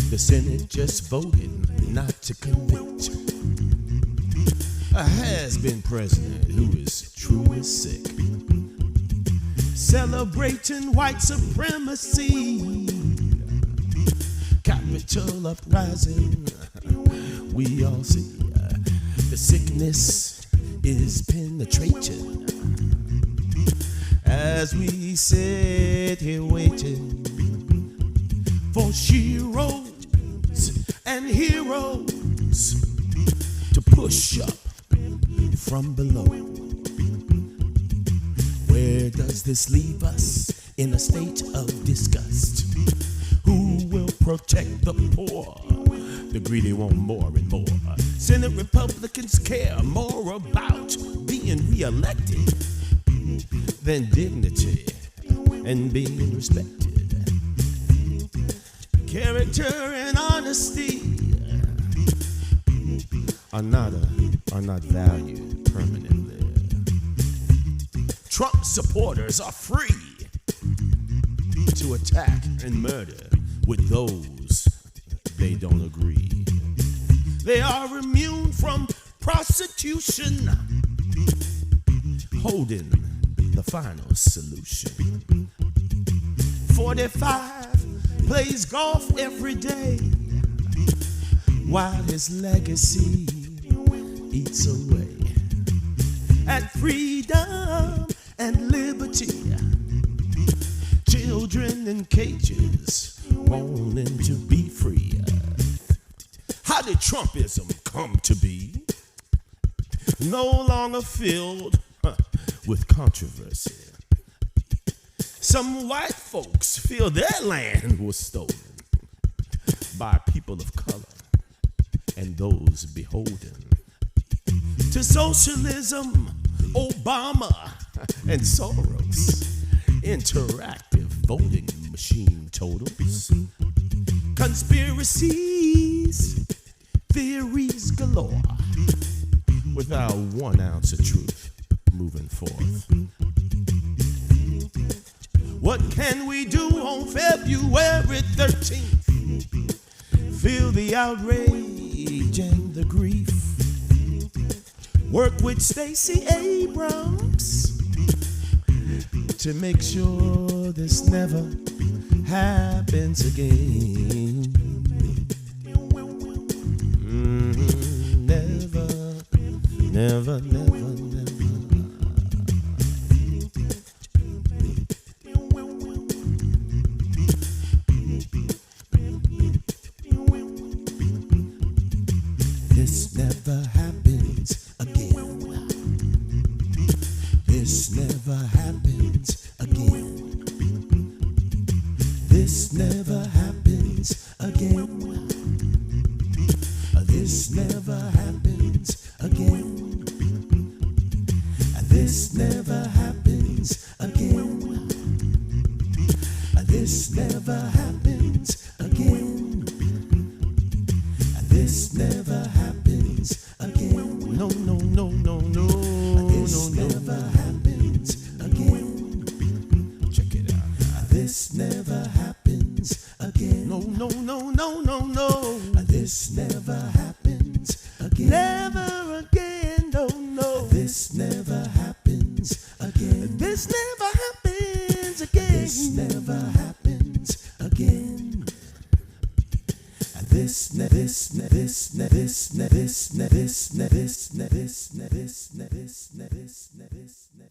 The Senate just voted not to convict a has-been president who is truly sick, celebrating white supremacy, Capitol uprising. We all see the sickness is penetrating as we sit here waiting for sheroes and heroes to push up from below. Where does this leave us? In a state of disgust. Who will protect the poor? The greedy want more and more. Senate Republicans care more about being reelected than dignity and being respected. Character and honesty are not valued permanently. Trump supporters are free to attack and murder with those they don't agree. They are immune from prosecution, holding the final solution. 45 plays golf every day while his legacy eats away at freedom and liberty. Children in cages wanting to be free. How did Trumpism come to be? No longer filled with controversy. Some white folks feel their land was stolen by people of color and those beholden to socialism, Obama, and Soros. Interactive voting machine totals, conspiracies, theories galore, without 1 ounce of truth moving forth. What can we do on February 13th? Feel the outrage and the grief. Work with Stacey Abrams to make sure this never happens again. Never, never, never, never. This never happens again. This never happens again. This never happens again. This never happens again. This never happens again. This never happens again. This never happens again. No, no, no, no, no. This never happens again. Check it out. This never happens again. No, no, no, no, no, no. This never happens again. Never again. No, no. This never happens again. This never happens again. This never happens again. This ne this ne this ne this ne this ne this ne this ne this ne this ne this ne this ne this ne